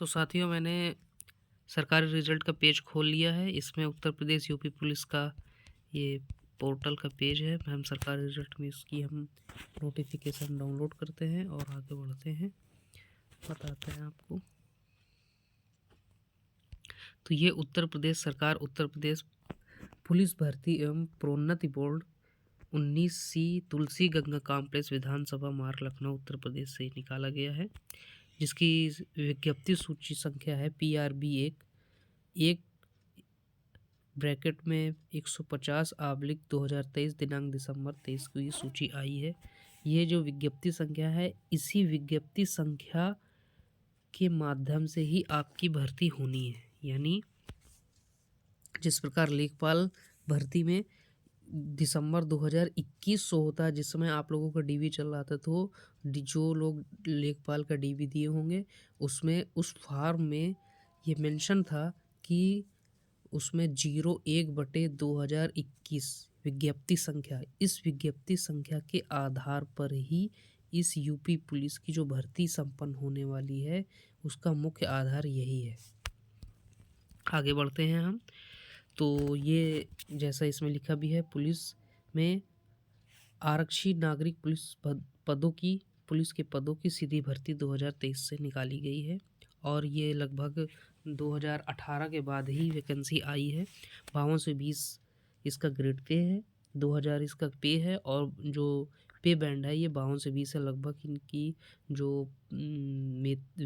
तो साथियों, मैंने सरकारी रिजल्ट का पेज खोल लिया है। इसमें उत्तर प्रदेश यूपी पुलिस का ये पोर्टल का पेज है। हम सरकारी रिजल्ट में इसकी हम नोटिफिकेशन डाउनलोड करते हैं और आगे बढ़ते हैं, बताते हैं आपको। तो ये उत्तर प्रदेश सरकार, उत्तर प्रदेश पुलिस भर्ती एवं प्रोन्नति बोर्ड 19C तुलसी गंगा कॉम्प्लेक्स विधानसभा मार्ग लखनऊ उत्तर प्रदेश से निकाला गया है, जिसकी विज्ञप्ति सूची संख्या है PRB 1 ब्रैकेट में 150/2023 दिनांक दिसंबर 23 को ये सूची आई है। ये जो विज्ञप्ति संख्या है, इसी विज्ञप्ति संख्या के माध्यम से ही आपकी भर्ती होनी है। यानी जिस प्रकार लेखपाल भर्ती में दिसंबर 2021 होता है, जिस समय आप लोगों का DV चल रहा था, तो जो लोग लेखपाल का DV दिए होंगे उसमें उस फॉर्म में ये मेंशन था कि उसमें 01/2021 विज्ञप्ति संख्या, इस विज्ञप्ति संख्या के आधार पर ही इस यूपी पुलिस की जो भर्ती संपन्न होने वाली है उसका मुख्य आधार यही है। आगे बढ़ते हैं हम। तो ये जैसा इसमें लिखा भी है, पुलिस में आरक्षी नागरिक पुलिस के पदों की सीधी भर्ती 2023 से निकाली गई है और ये लगभग 2018 के बाद ही वैकेंसी आई है। 52 से 20 इसका ग्रेड पे है, 2000 इसका पे है और जो पे बैंड है ये 52 से 20 है। लगभग इनकी जो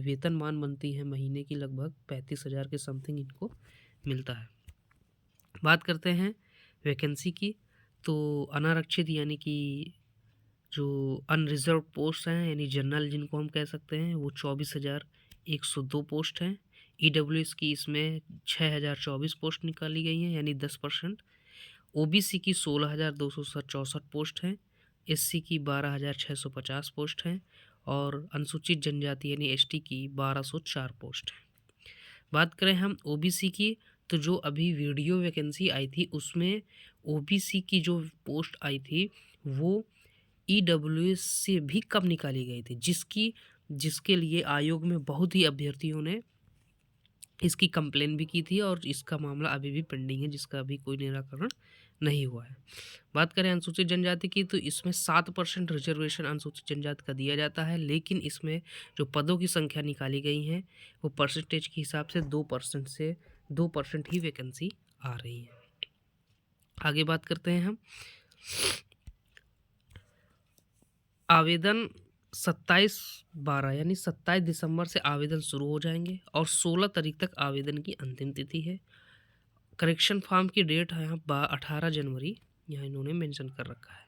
वेतनमान बनती है महीने की, लगभग 35,000 के समथिंग इनको मिलता है। बात करते हैं वैकेंसी की। तो अनारक्षित यानी कि जो अनरिजर्व पोस्ट हैं, यानी जनरल जिनको हम कह सकते हैं, वो 24,102 पोस्ट हैं। EWS की इसमें 6,024 पोस्ट निकाली गई हैं, यानी 10%। OBC की 16,264 पोस्ट हैं। SC की 12,650 पोस्ट हैं और अनुसूचित जनजाति यानी ST की 1,204 पोस्ट हैं। बात करें हम OBC की, तो जो अभी वीडियो वैकेंसी आई थी उसमें OBC की जो पोस्ट आई थी वो EWS से भी कम निकाली गई थी, जिसके लिए आयोग में बहुत ही अभ्यर्थियों ने इसकी कंप्लेन भी की थी और इसका मामला अभी भी पेंडिंग है, जिसका अभी कोई निराकरण नहीं हुआ है। बात करें अनुसूचित जनजाति की, तो इसमें 7% रिजर्वेशन अनुसूचित जनजाति का दिया जाता है, लेकिन इसमें जो पदों की संख्या निकाली गई है वो परसेंटेज के हिसाब से 2% ही वैकेंसी आ रही है। आगे बात करते हैं हम। आवेदन 27/12 यानी 27 दिसंबर से आवेदन शुरू हो जाएंगे और 16 तारीख तक आवेदन की अंतिम तिथि है। करेक्शन फॉर्म की डेट है यहाँ 18 जनवरी, यहाँ इन्होंने मेंशन कर रखा है।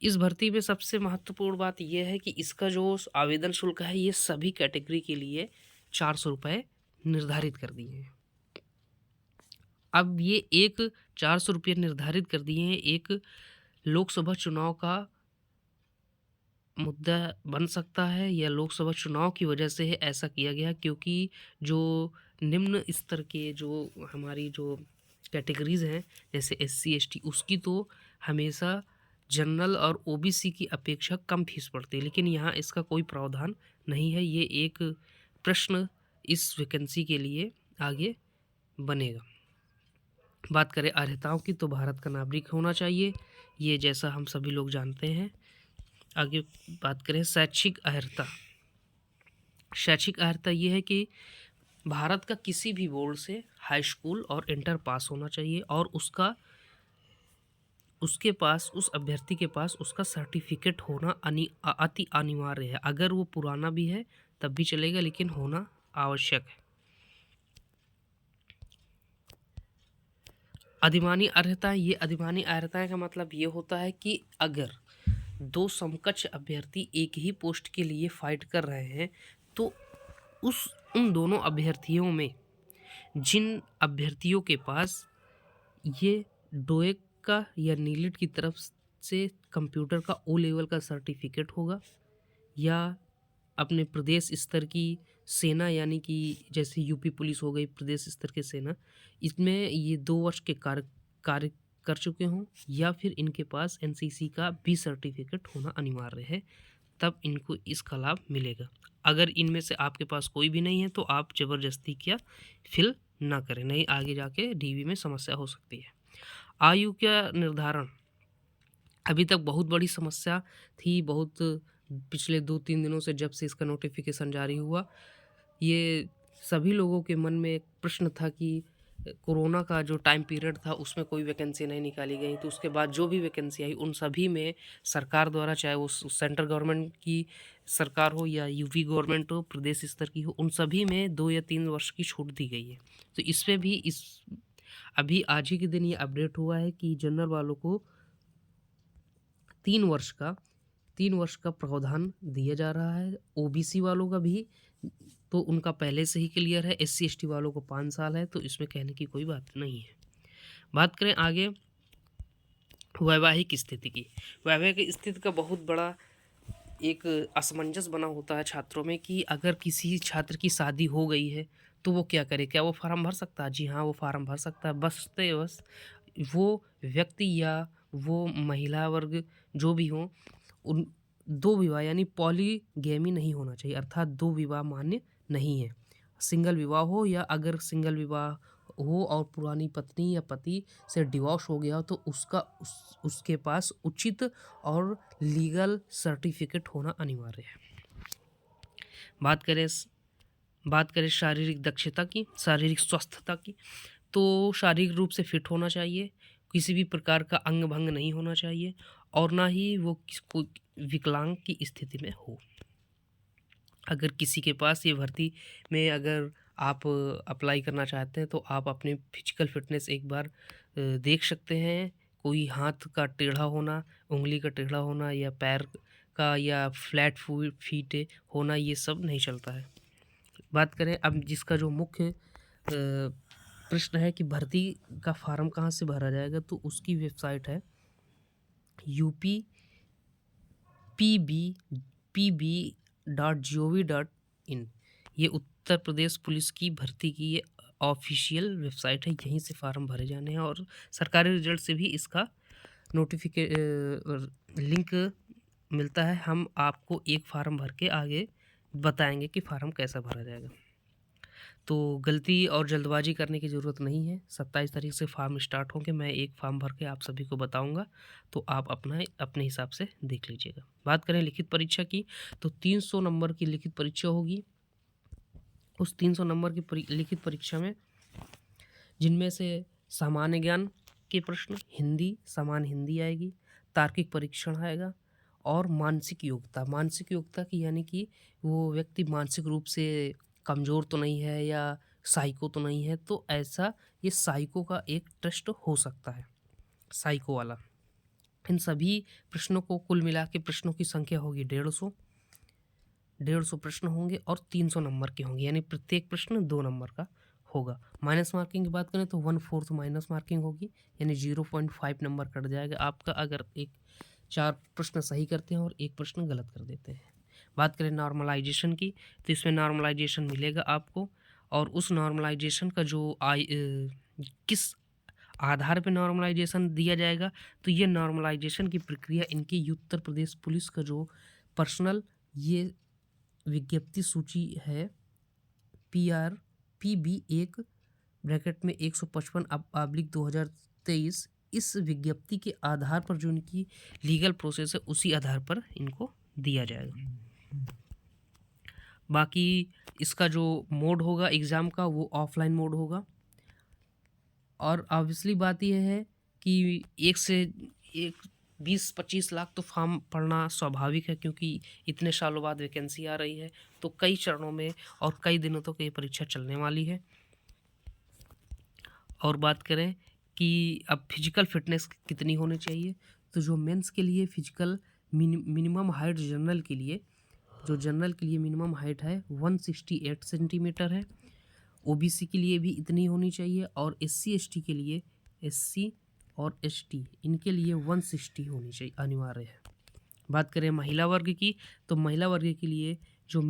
इस भर्ती में सबसे महत्वपूर्ण बात यह है कि इसका जो आवेदन शुल्क है ये सभी कैटेगरी के लिए 400 रुपये निर्धारित कर दिए हैं। अब ये एक 400 रुपये निर्धारित कर दिए हैं, एक लोकसभा चुनाव का मुद्दा बन सकता है या लोकसभा चुनाव की वजह से ऐसा किया गया, क्योंकि जो निम्न स्तर के जो हमारी जो कैटेगरीज हैं जैसे SC ST, उसकी तो हमेशा जनरल और OBC की अपेक्षा कम फीस पड़ती है, लेकिन यहाँ इसका कोई प्रावधान नहीं है। ये एक प्रश्न इस वैकेंसी के लिए आगे बनेगा। बात करें अर्हताओं की, तो भारत का नागरिक होना चाहिए, ये जैसा हम सभी लोग जानते हैं। आगे बात करें शैक्षिक अर्हता। शैक्षिक अर्हता ये है कि भारत का किसी भी बोर्ड से हाई स्कूल और इंटर पास होना चाहिए और उसके पास, उस अभ्यर्थी के पास उसका सर्टिफिकेट होना अति अनिवार्य है। अगर वो पुराना भी है तब भी चलेगा, लेकिन होना आवश्यक है। अधिमानी अर्हता, ये अधिमानी अर्हता का मतलब ये होता है कि अगर दो समकक्ष अभ्यर्थी एक ही पोस्ट के लिए फाइट कर रहे हैं तो उन दोनों अभ्यर्थियों में जिन अभ्यर्थियों के पास ये डोएक का या नीलिट की तरफ से कंप्यूटर का O लेवल का सर्टिफिकेट होगा, या अपने प्रदेश स्तर की सेना यानी कि जैसे यूपी पुलिस हो गई प्रदेश स्तर की सेना, इसमें ये 2 वर्ष के कार्य कर चुके हों, या फिर इनके पास NCC का भी सर्टिफिकेट होना अनिवार्य है, तब इनको इसका लाभ मिलेगा। अगर इनमें से आपके पास कोई भी नहीं है तो आप ज़बरदस्ती क्या फिल ना करें, नहीं आगे जाके डीवी में समस्या हो सकती है। आयु का निर्धारण अभी तक बहुत बड़ी समस्या थी, बहुत पिछले 2-3 दिनों से जब से इसका नोटिफिकेशन जारी हुआ, ये सभी लोगों के मन में एक प्रश्न था कि कोरोना का जो टाइम पीरियड था उसमें कोई वैकेंसी नहीं निकाली गई, तो उसके बाद जो भी वैकेंसी आई उन सभी में सरकार द्वारा, चाहे वो सेंट्रल गवर्नमेंट की सरकार हो या यूपी गवर्नमेंट हो, प्रदेश स्तर की हो, उन सभी में 2 या 3 वर्ष की छूट दी गई है। तो इसमें भी अभी आज ही के दिन ये अपडेट हुआ है कि जनरल वालों को 3 वर्ष का प्रावधान दिया जा रहा है। ओबीसी वालों का भी तो उनका पहले से ही क्लियर है, एससी एसटी वालों को 5 साल है, तो इसमें कहने की कोई बात नहीं है। बात करें आगे वैवाहिक स्थिति की। वैवाहिक स्थिति का बहुत बड़ा एक असमंजस बना होता है छात्रों में कि अगर किसी छात्र की शादी हो गई है तो वो क्या करे, क्या वो फार्म भर सकता है? जी हाँ, वो फार्म भर सकता है, बस वो व्यक्ति या वो महिला वर्ग जो भी हो, उन 2 विवाह यानी पॉलीगैमी नहीं होना चाहिए, अर्थात 2 विवाह मान्य नहीं है। सिंगल विवाह हो, या अगर सिंगल विवाह हो और पुरानी पत्नी या पति से डिवोर्स हो गया हो तो उसके पास उचित और लीगल सर्टिफिकेट होना अनिवार्य है। बात करें शारीरिक दक्षता की, शारीरिक स्वस्थता की, तो शारीरिक रूप से फिट होना चाहिए, किसी भी प्रकार का अंग भंग नहीं होना चाहिए और ना ही वो कोई विकलांग की स्थिति में हो। अगर किसी के पास ये भर्ती में अगर आप अप्लाई करना चाहते हैं तो आप अपनी फिजिकल फिटनेस एक बार देख सकते हैं। कोई हाथ का टेढ़ा होना, उंगली का टेढ़ा होना या पैर का या फ्लैट फीट होना, ये सब नहीं चलता है। बात करें अब जिसका जो मुख्य प्रश्न है कि भर्ती का फार्म कहाँ से भरा जाएगा, तो उसकी वेबसाइट है upbpb.gov.in। ये उत्तर प्रदेश पुलिस की भर्ती की ये ऑफिशियल वेबसाइट है, यहीं से फार्म भरे जाने हैं और सरकारी रिजल्ट से भी इसका लिंक मिलता है। हम आपको एक फार्म भर के आगे बताएंगे कि फार्म कैसा भरा जाएगा। तो गलती और जल्दबाजी करने की ज़रूरत नहीं है। 27 तारीख से फार्म स्टार्ट होंगे, मैं एक फार्म भर के आप सभी को बताऊंगा, तो आप अपने हिसाब से देख लीजिएगा। बात करें लिखित परीक्षा की, तो 300 नंबर की लिखित परीक्षा होगी। उस 300 नंबर की लिखित परीक्षा में जिनमें से सामान्य ज्ञान के प्रश्न, सामान्य हिंदी आएगी, तार्किक परीक्षण आएगा और मानसिक योग्यता की यानी कि वो व्यक्ति मानसिक रूप से कमज़ोर तो नहीं है या साइको तो नहीं है, तो ऐसा ये साइको का एक टेस्ट हो सकता है, साइको वाला। इन सभी प्रश्नों को कुल मिला के प्रश्नों की संख्या होगी 150 प्रश्न होंगे और 300 नंबर के होंगे, यानी प्रत्येक प्रश्न 2 नंबर का होगा। माइनस मार्किंग की बात करें तो 1/4 माइनस मार्किंग होगी, यानी 0.5 नंबर कट जाएगा आपका अगर 4 प्रश्न सही करते हैं और 1 प्रश्न गलत कर देते हैं। बात करें नॉर्मलाइजेशन की, तो इसमें नॉर्मलाइजेशन मिलेगा आपको, और उस नॉर्मलाइजेशन का जो किस आधार पे नॉर्मलाइजेशन दिया जाएगा, तो ये नॉर्मलाइजेशन की प्रक्रिया इनकी उत्तर प्रदेश पुलिस का जो पर्सनल ये विज्ञप्ति सूची है PB1 ब्रैकेट में 155/2023, इस विज्ञप्ति के आधार पर जो इनकी लीगल प्रोसेस है उसी आधार पर इनको दिया जाएगा। बाकी इसका जो मोड होगा एग्ज़ाम का वो ऑफलाइन मोड होगा, और ऑब्वियसली बात यह है कि 20-25 लाख तो फॉर्म पड़ना स्वाभाविक है, क्योंकि इतने सालों बाद वैकेंसी आ रही है, तो कई चरणों में और कई दिनों तक ये परीक्षा चलने वाली है। और बात करें कि अब फिजिकल फिटनेस कितनी होनी चाहिए, तो जो मेंस के लिए फिजिकल मिनिमम हाइट जनरल के लिए मिनिमम हाइट है 168 सेंटीमीटर है। ओबीसी के लिए भी इतनी होनी चाहिए, और एससी और एसटी इनके लिए 160 होनी चाहिए, अनिवार्य है। बात करें महिला वर्ग की, तो महिला वर्ग के लिए जो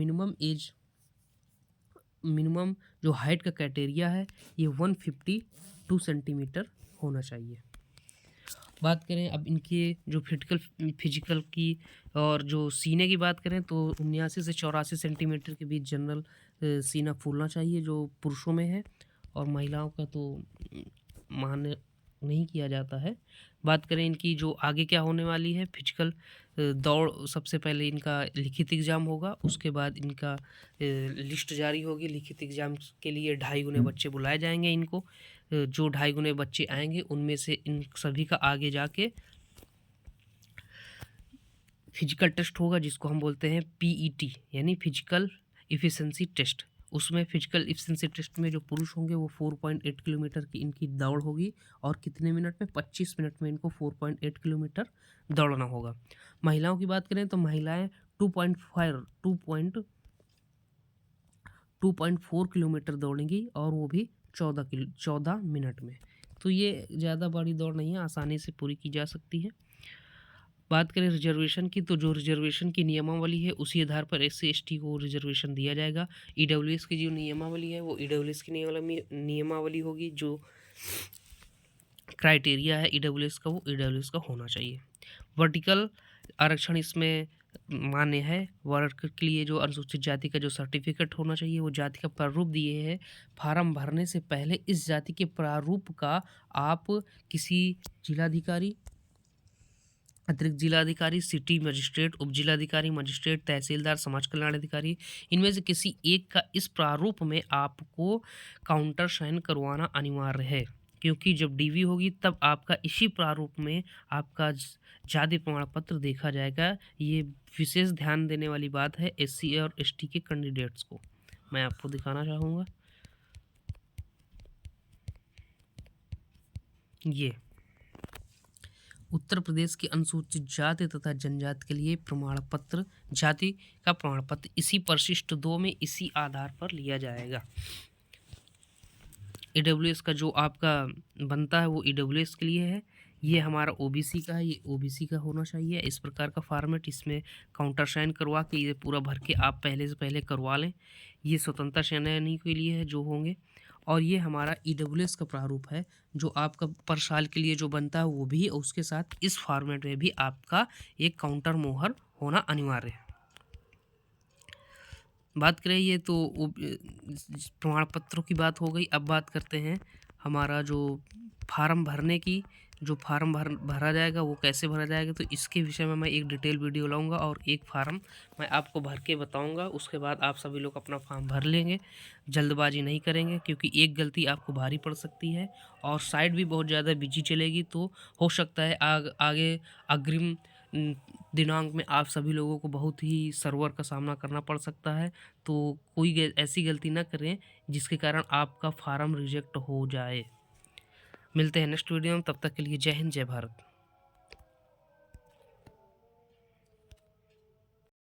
मिनिमम जो हाइट का क्राइटेरिया है ये 152 सेंटीमीटर होना चाहिए। बात करें अब इनके जो फिजिकल की और जो सीने की बात करें तो 79 से 84 सेंटीमीटर के बीच जनरल सीना फूलना चाहिए जो पुरुषों में है, और महिलाओं का तो मान्य नहीं किया जाता है। बात करें इनकी जो आगे क्या होने वाली है फिजिकल दौड़, सबसे पहले इनका लिखित एग्ज़ाम होगा, उसके बाद इनका लिस्ट जारी होगी। लिखित एग्ज़ाम के लिए 2.5 गुने बच्चे बुलाए जाएंगे इनको। जो 2.5 गुने बच्चे आएंगे उनमें से इन सभी का आगे जाके फिजिकल टेस्ट होगा जिसको हम बोलते हैं पीईटी यानी फिजिकल इफ़िशिएंसी टेस्ट। उसमें फिजिकल इफ़िशिएंसी टेस्ट में जो पुरुष होंगे वो 4.8 किलोमीटर की इनकी दौड़ होगी, और कितने मिनट में 25 मिनट में इनको 4.8 किलोमीटर दौड़ना होगा। महिलाओं की बात करें तो महिलाएं 2.4 किलोमीटर दौड़ेंगी, और वो भी 14 मिनट में। तो ये ज़्यादा बड़ी दौड़ नहीं है, आसानी से पूरी की जा सकती है। बात करें रिजर्वेशन की, तो जो रिजर्वेशन की नियमावली है उसी आधार पर SC ST को रिजर्वेशन दिया जाएगा। EWS की जो नियमावली है वो EWS की नियमावली होगी। जो क्राइटेरिया है EWS का वो EWS का होना चाहिए। वर्टिकल आरक्षण इसमें मान्य है। वर्ग के लिए जो अनुसूचित जाति का जो सर्टिफिकेट होना चाहिए वो जाति का प्रारूप दिए है। फार्म भरने से पहले इस जाति के प्रारूप का आप किसी जिलाधिकारी, अतिरिक्त जिलाधिकारी, सिटी मजिस्ट्रेट, उप जिलाधिकारी, मजिस्ट्रेट, तहसीलदार, समाज कल्याण अधिकारी, इनमें से किसी एक का इस प्रारूप में आपको काउंटर साइन करवाना अनिवार्य है, क्योंकि जब DV होगी तब आपका इसी प्रारूप में आपका जाति प्रमाण पत्र देखा जाएगा। ये विशेष ध्यान देने वाली बात है SC और ST के कैंडिडेट्स को। मैं आपको दिखाना चाहूँगा ये उत्तर प्रदेश की अनुसूचित जाति तथा जनजाति के लिए प्रमाण पत्र, जाति का प्रमाण पत्र इसी परिशिष्ट 2 में इसी आधार पर लिया जाएगा। EWS का जो आपका बनता है वो EWS के लिए है। ये हमारा OBC का है, ये OBC का होना चाहिए। इस प्रकार का फॉर्मेट, इसमें काउंटर साइन करवा के ये पूरा भर के आप पहले से पहले करवा लें। ये स्वतंत्रता सेनानी के लिए है जो होंगे। और ये हमारा EWS का प्रारूप है जो आपका पर साल के लिए जो बनता है वो भी, और उसके साथ इस फॉर्मेट में भी आपका एक काउंटर मोहर होना अनिवार्य है। बात करें ये तो प्रमाण पत्रों की बात हो गई। अब बात करते हैं हमारा जो फार्म भरने की, जो फार्म भरा जाएगा वो कैसे भरा जाएगा, तो इसके विषय में मैं एक डिटेल वीडियो लाऊंगा और एक फार्म मैं आपको भर के बताऊंगा। उसके बाद आप सभी लोग अपना फॉर्म भर लेंगे। जल्दबाजी नहीं करेंगे क्योंकि एक गलती आपको भारी पड़ सकती है, और साइट भी बहुत ज़्यादा बिजी चलेगी, तो हो सकता है आगे अग्रिम दिनांक में आप सभी लोगों को बहुत ही सर्वर का सामना करना पड़ सकता है। तो कोई ऐसी गलती ना करें जिसके कारण आपका फार्म रिजेक्ट हो जाए। मिलते हैं नेक्स्ट वीडियो में, तब तक के लिए जय हिंद, जय भारत।